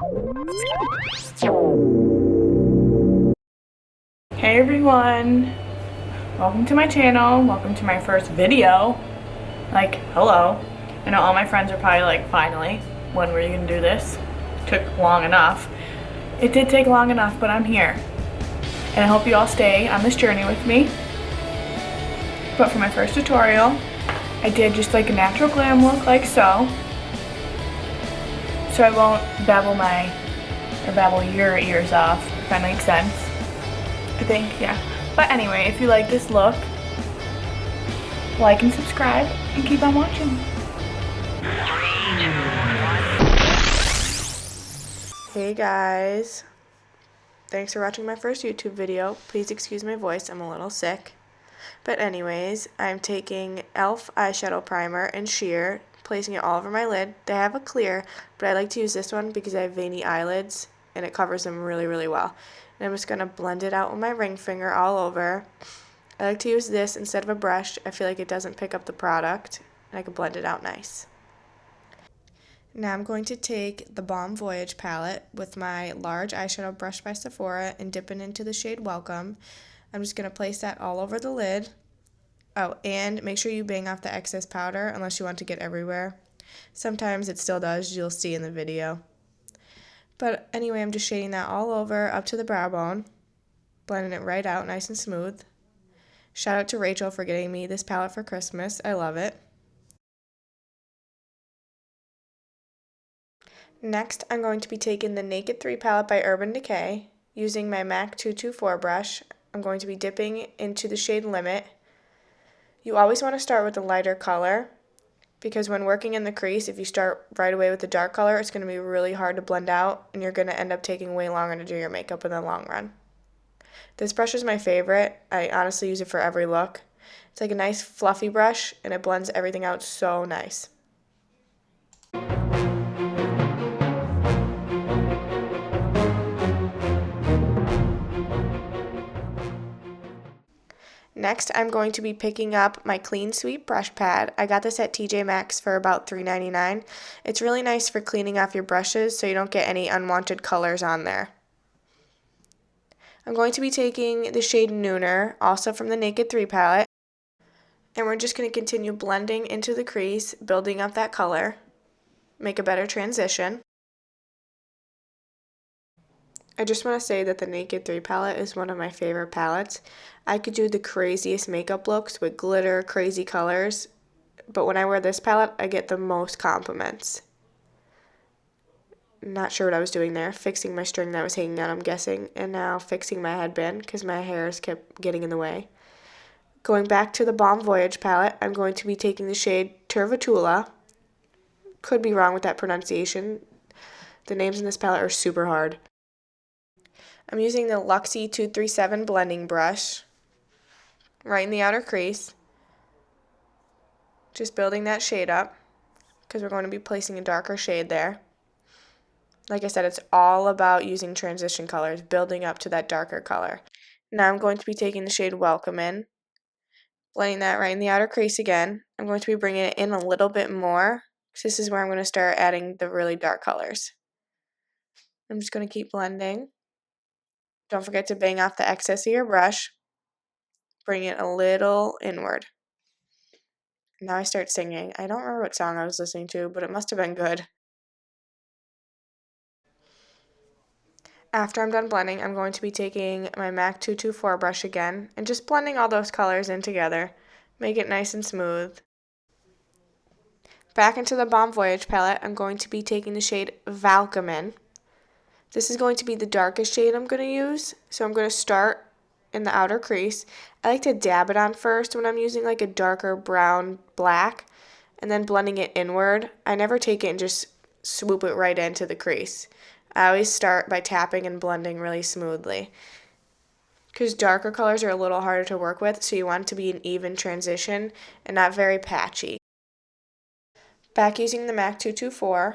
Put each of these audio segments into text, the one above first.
Hey everyone, welcome to my channel, welcome to my first video. Like, hello. I know all my friends are probably like, finally, when were you gonna do this? It took long enough. It did take long enough, but I'm here. And I hope you all stay on this journey with me. But for my first tutorial, I did just like a natural glam look like so. So I won't babble your ears off, if that makes sense. I think, yeah. But anyway, if you like this look, like and subscribe and keep on watching. 3, 2, 1. Hey guys. Thanks for watching my first YouTube video. Please excuse my voice, I'm a little sick. But anyways, I'm taking e.l.f. eyeshadow primer in sheer, placing it all over my lid. They have a clear, but I like to use this one because I have veiny eyelids and it covers them really, really well. And I'm just going to blend it out with my ring finger all over. I like to use this instead of a brush. I feel like it doesn't pick up the product and I can blend it out nice. Now I'm going to take the Balm Voyage palette with my large eyeshadow brush by Sephora and dip it into the shade Welcome. I'm just going to place that all over the lid. Oh, and make sure you bang off the excess powder unless you want to get everywhere. Sometimes it still does, you'll see in the video. But anyway, I'm just shading that all over up to the brow bone, blending it right out nice and smooth. Shout out to Rachel for getting me this palette for Christmas. I love it. Next, I'm going to be taking the Naked 3 palette by Urban Decay. Using my MAC 224 brush, I'm going to be dipping into the shade Limit. You always want to start with the lighter color, because when working in the crease, if you start right away with the dark color, it's going to be really hard to blend out, and you're going to end up taking way longer to do your makeup in the long run. This brush is my favorite. I honestly use it for every look. It's like a nice fluffy brush, and it blends everything out so nice. Next, I'm going to be picking up my Clean Sweep brush pad. I got this at TJ Maxx for about $3.99. It's really nice for cleaning off your brushes so you don't get any unwanted colors on there. I'm going to be taking the shade Nooner, also from the Naked 3 palette, and we're just going to continue blending into the crease, building up that color, make a better transition. I just want to say that the Naked 3 palette is one of my favorite palettes. I could do the craziest makeup looks with glitter, crazy colors, but when I wear this palette, I get the most compliments. Not sure what I was doing there, fixing my string that was hanging out, I'm guessing, and now fixing my headband because my hairs kept getting in the way. Going back to the Balm Voyage palette, I'm going to be taking the shade Turvatula. Could be wrong with that pronunciation. The names in this palette are super hard. I'm using the Luxie 237 blending brush right in the outer crease. Just building that shade up because we're going to be placing a darker shade there. Like I said, it's all about using transition colors, building up to that darker color. Now I'm going to be taking the shade Welcome in, blending that right in the outer crease again. I'm going to be bringing it in a little bit more because this is where I'm going to start adding the really dark colors. I'm just going to keep blending. Don't forget to bang off the excess of your brush. Bring it a little inward. Now I start singing. I don't remember what song I was listening to, but it must have been good. After I'm done blending, I'm going to be taking my MAC 224 brush again and just blending all those colors in together. Make it nice and smooth. Back into the Balm Voyage palette, I'm going to be taking the shade Valkamin. This is going to be the darkest shade I'm going to use, so I'm going to start in the outer crease. I like to dab it on first when I'm using like a darker brown black, and then blending it inward. I never take it and just swoop it right into the crease. I always start by tapping and blending really smoothly. Because darker colors are a little harder to work with, so you want it to be an even transition and not very patchy. Back using the MAC 224,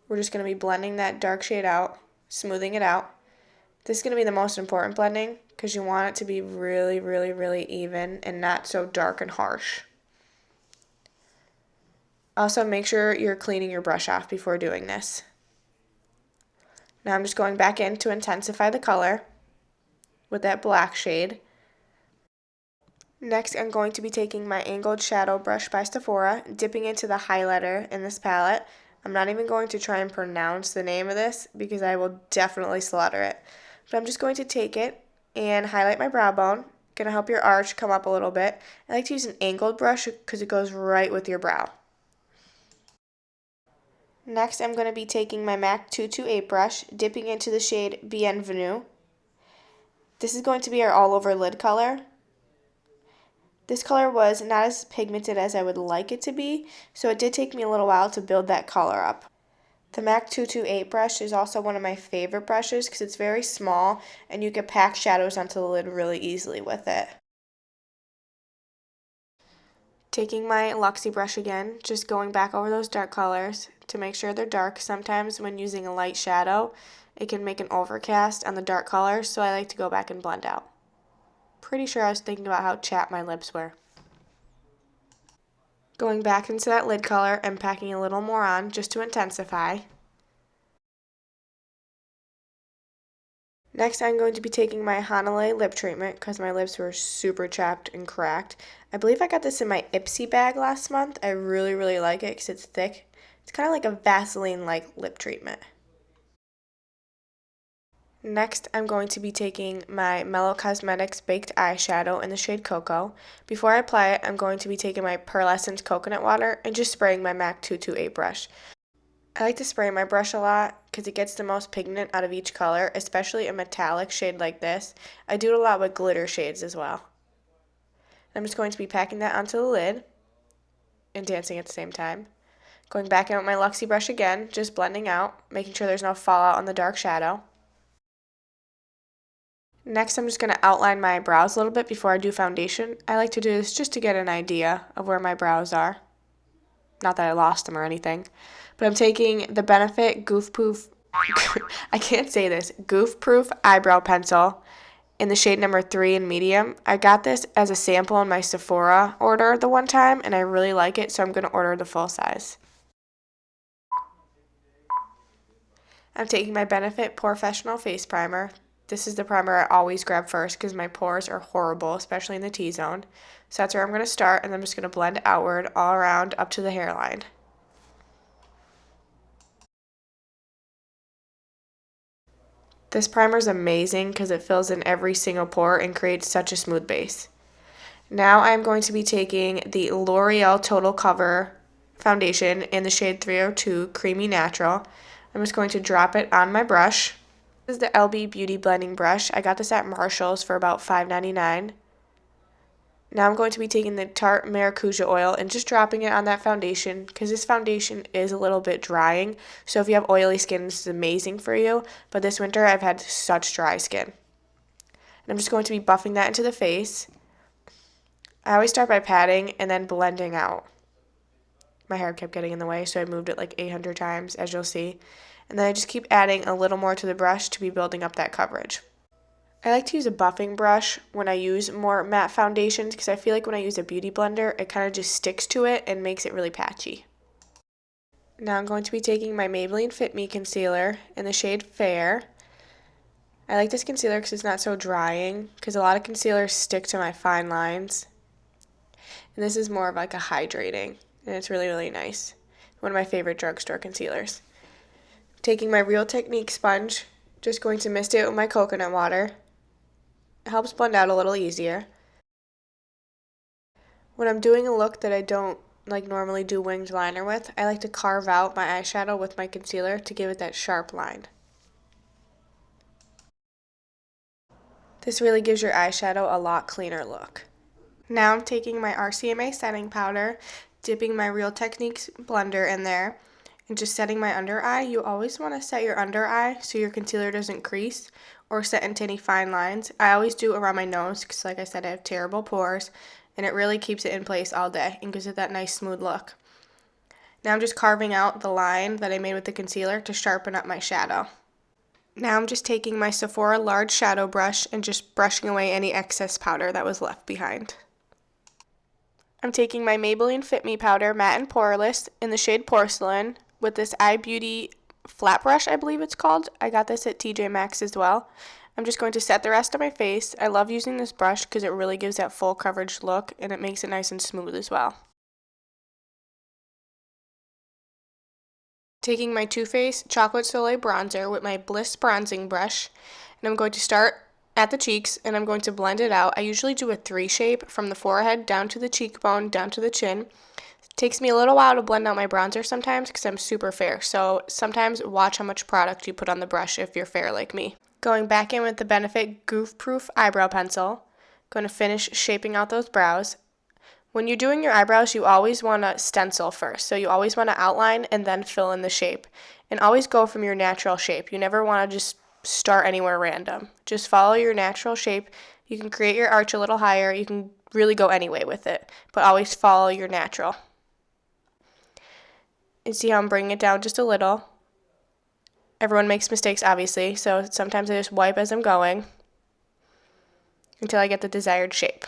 we're just going to be blending that dark shade out, smoothing it out. This is going to be the most important blending because you want it to be really, really, really even and not so dark and harsh. Also, make sure you're cleaning your brush off before doing this. Now I'm just going back in to intensify the color with that black shade. Next, I'm going to be taking my angled shadow brush by Sephora, dipping into the highlighter in this palette. I'm not even going to try and pronounce the name of this because I will definitely slaughter it. But I'm just going to take it and highlight my brow bone. Gonna help your arch come up a little bit. I like to use an angled brush because it goes right with your brow. Next, I'm going to be taking my MAC 228 brush, dipping into the shade Bienvenue. This is going to be our all-over lid color. This color was not as pigmented as I would like it to be, so it did take me a little while to build that color up. The MAC 228 brush is also one of my favorite brushes because it's very small and you can pack shadows onto the lid really easily with it. Taking my Luxie brush again, just going back over those dark colors to make sure they're dark. Sometimes when using a light shadow, it can make an overcast on the dark colors, so I like to go back and blend out. Pretty sure I was thinking about how chapped my lips were. Going back into that lid color and packing a little more on just to intensify. Next, I'm going to be taking my Hanalei lip treatment because my lips were super chapped and cracked. I believe I got this in my Ipsy bag last month. I really like it because it's thick. It's kind of like a Vaseline-like lip treatment. Next, I'm going to be taking my Mellow Cosmetics Baked Eyeshadow in the shade Cocoa. Before I apply it, I'm going to be taking my pearlescent coconut water and just spraying my MAC 228 brush. I like to spray my brush a lot because it gets the most pigment out of each color, especially a metallic shade like this. I do it a lot with glitter shades as well. I'm just going to be packing that onto the lid and dancing at the same time. Going back in with my Luxie brush again, just blending out, making sure there's no fallout on the dark shadow. Next, I'm just going to outline my brows a little bit before I do foundation. I like to do this just to get an idea of where my brows are. Not that I lost them or anything. But I'm taking the Benefit Goof Proof, I can't say this, Goof Proof Eyebrow Pencil in the shade number 3 in medium. I got this as a sample in my Sephora order the one time, and I really like it, so I'm going to order the full size. I'm taking my Benefit Professional Face Primer. This is the primer I always grab first because my pores are horrible, especially in the T-zone. So that's where I'm going to start, and I'm just going to blend outward all around up to the hairline. This primer is amazing because it fills in every single pore and creates such a smooth base. Now I'm going to be taking the L'Oreal Total Cover Foundation in the shade 302 Creamy Natural. I'm just going to drop it on my brush. This is the LB Beauty Blending Brush. I got this at Marshall's for about $5.99. Now I'm going to be taking the Tarte Maracuja oil and just dropping it on that foundation because this foundation is a little bit drying. So if you have oily skin, this is amazing for you. But this winter, I've had such dry skin. And I'm just going to be buffing that into the face. I always start by patting and then blending out. My hair kept getting in the way, so I moved it like 800 times, as you'll see. And then I just keep adding a little more to the brush to be building up that coverage. I like to use a buffing brush when I use more matte foundations because I feel like when I use a beauty blender, it kind of just sticks to it and makes it really patchy. Now I'm going to be taking my Maybelline Fit Me concealer in the shade Fair. I like this concealer because it's not so drying because a lot of concealers stick to my fine lines. And this is more of like a hydrating, and it's really nice. One of my favorite drugstore concealers. Taking my Real Technique sponge, just going to mist it with my coconut water. It helps blend out a little easier. When I'm doing a look that I don't normally do winged liner with, I like to carve out my eyeshadow with my concealer to give it that sharp line. This really gives your eyeshadow a lot cleaner look. Now I'm taking my RCMA setting powder, dipping my Real Techniques blender in there, and just setting my under eye. You always want to set your under eye so your concealer doesn't crease or set into any fine lines. I always do around my nose because, like I said, I have terrible pores, and it really keeps it in place all day and gives it that nice smooth look. Now I'm just carving out the line that I made with the concealer to sharpen up my shadow. Now I'm just taking my Sephora large shadow brush and just brushing away any excess powder that was left behind. I'm taking my Maybelline Fit Me powder, matte and poreless, in the shade Porcelain, with this iBeauty flat brush, I believe it's called. I got this at TJ Maxx as well. I'm just going to set the rest of my face. I love using this brush because it really gives that full coverage look and it makes it nice and smooth as well. Taking my Too Faced Chocolate Soleil bronzer with my Bliss bronzing brush, and I'm going to start at the cheeks and I'm going to blend it out. I usually do a 3 shape from the forehead down to the cheekbone, down to the chin. It takes me a little while to blend out my bronzer sometimes because I'm super fair, so sometimes watch how much product you put on the brush if you're fair like me. Going back in with the Benefit Goof Proof eyebrow pencil, going to finish shaping out those brows. When you're doing your eyebrows, you always want to stencil first. So you always want to outline and then fill in the shape. And always go from your natural shape. You never want to just start anywhere random. Just follow your natural shape. You can create your arch a little higher. You can really go any way with it. But always follow your natural. And see how I'm bringing it down just a little. Everyone makes mistakes, obviously. So sometimes I just wipe as I'm going until I get the desired shape.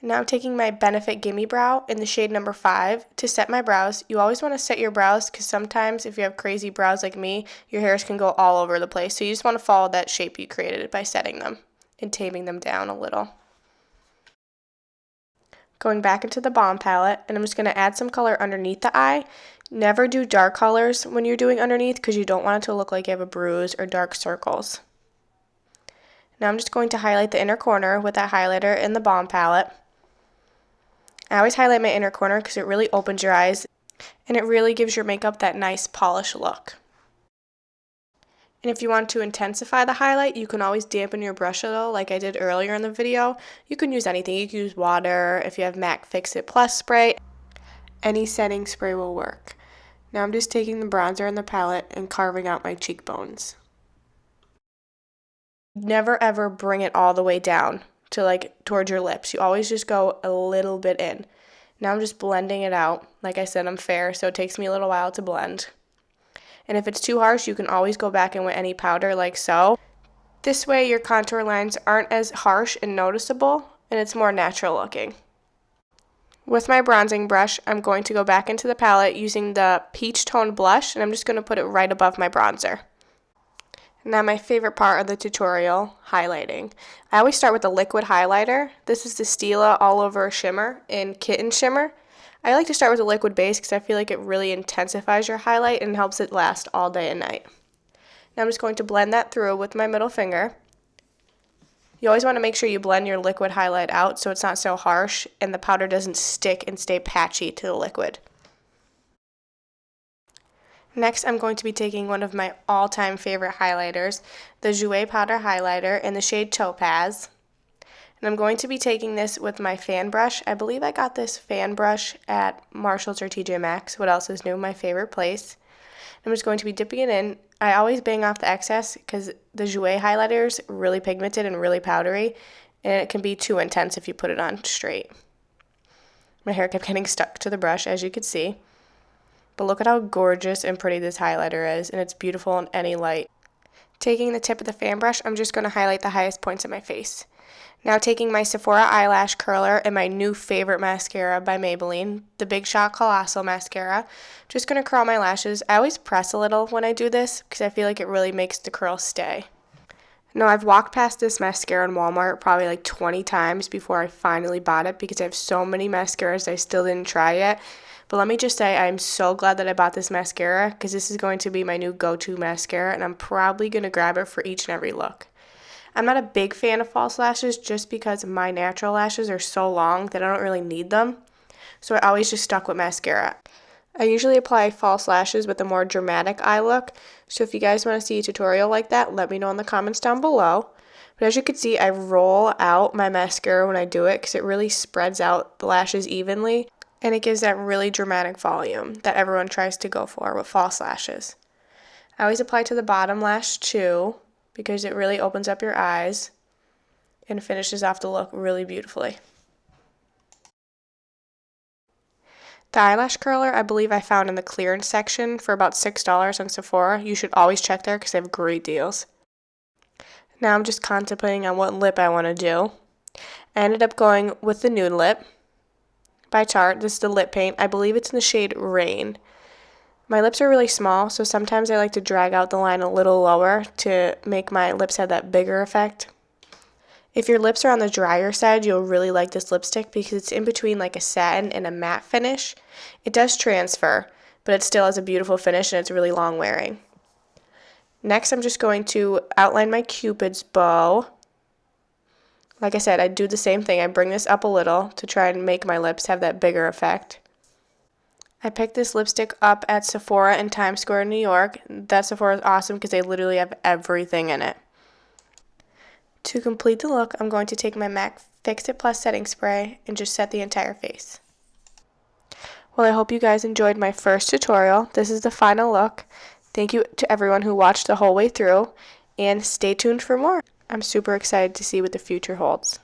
Now I'm taking my Benefit Gimme Brow in the shade number 5 to set my brows. You always want to set your brows because sometimes if you have crazy brows like me, your hairs can go all over the place. So you just want to follow that shape you created by setting them and taming them down a little. Going back into the balm palette, and I'm just going to add some color underneath the eye. Never do dark colors when you're doing underneath because you don't want it to look like you have a bruise or dark circles. Now I'm just going to highlight the inner corner with that highlighter in the balm palette. I always highlight my inner corner because it really opens your eyes and it really gives your makeup that nice polished look. And if you want to intensify the highlight, you can always dampen your brush a little like I did earlier in the video. You can use anything. You can use water. If you have MAC Fix It Plus spray, any setting spray will work. Now I'm just taking the bronzer in the palette and carving out my cheekbones. Never ever bring it all the way down to like towards your lips. You always just go a little bit in. Now I'm just blending it out. Like I said, I'm fair, so it takes me a little while to blend. And if it's too harsh, you can always go back in with any powder like so. This way your contour lines aren't as harsh and noticeable, and it's more natural looking. With my bronzing brush, I'm going to go back into the palette using the peach tone blush, and I'm just going to put it right above my bronzer. Now my favorite part of the tutorial, highlighting. I always start with a liquid highlighter. This is the Stila All Over Shimmer in Kitten Shimmer. I like to start with a liquid base because I feel like it really intensifies your highlight and helps it last all day and night. Now I'm just going to blend that through with my middle finger. You always want to make sure you blend your liquid highlight out so it's not so harsh and the powder doesn't stick and stay patchy to the liquid. Next, I'm going to be taking one of my all-time favorite highlighters, the Jouer Powder Highlighter in the shade Topaz. And I'm going to be taking this with my fan brush. I believe I got this fan brush at Marshall's or TJ Maxx. What else is new? My favorite place. I'm just going to be dipping it in. I always bang off the excess because the Jouer highlighter is really pigmented and really powdery, and it can be too intense if you put it on straight. My hair kept getting stuck to the brush, as you could see. But look at how gorgeous and pretty this highlighter is, and it's beautiful in any light. Taking the tip of the fan brush, I'm just going to highlight the highest points of my face. Now taking my Sephora eyelash curler and my new favorite mascara by Maybelline, the Big Shot Colossal Mascara. Just going to curl my lashes. I always press a little when I do this because I feel like it really makes the curl stay. Now I've walked past this mascara in Walmart probably like 20 times before I finally bought it because I have so many mascaras I still didn't try yet. But let me just say I'm so glad that I bought this mascara because this is going to be my new go-to mascara and I'm probably going to grab it for each and every look. I'm not a big fan of false lashes just because my natural lashes are so long that I don't really need them. So I always just stuck with mascara. I usually apply false lashes with a more dramatic eye look. So if you guys want to see a tutorial like that, let me know in the comments down below. But as you can see, I roll out my mascara when I do it because it really spreads out the lashes evenly. And it gives that really dramatic volume that everyone tries to go for with false lashes. I always apply to the bottom lash too because it really opens up your eyes and finishes off the look really beautifully. The eyelash curler I believe I found in the clearance section for about $6 on Sephora. You should always check there because they have great deals. Now I'm just contemplating on what lip I want to do. I ended up going with the nude lip by Tarte. This is the lip paint. I believe it's in the shade Rain. My lips are really small, so sometimes I like to drag out the line a little lower to make my lips have that bigger effect. If your lips are on the drier side, you'll really like this lipstick because it's in between like a satin and a matte finish. It does transfer, but it still has a beautiful finish and it's really long wearing. Next, I'm just going to outline my Cupid's bow. Like I said, I do the same thing. I bring this up a little to try and make my lips have that bigger effect. I picked this lipstick up at Sephora in Times Square, New York. That Sephora is awesome because they literally have everything in it. To complete the look, I'm going to take my MAC Fix It Plus setting spray and just set the entire face. Well, I hope you guys enjoyed my first tutorial. This is the final look. Thank you to everyone who watched the whole way through, and stay tuned for more. I'm super excited to see what the future holds.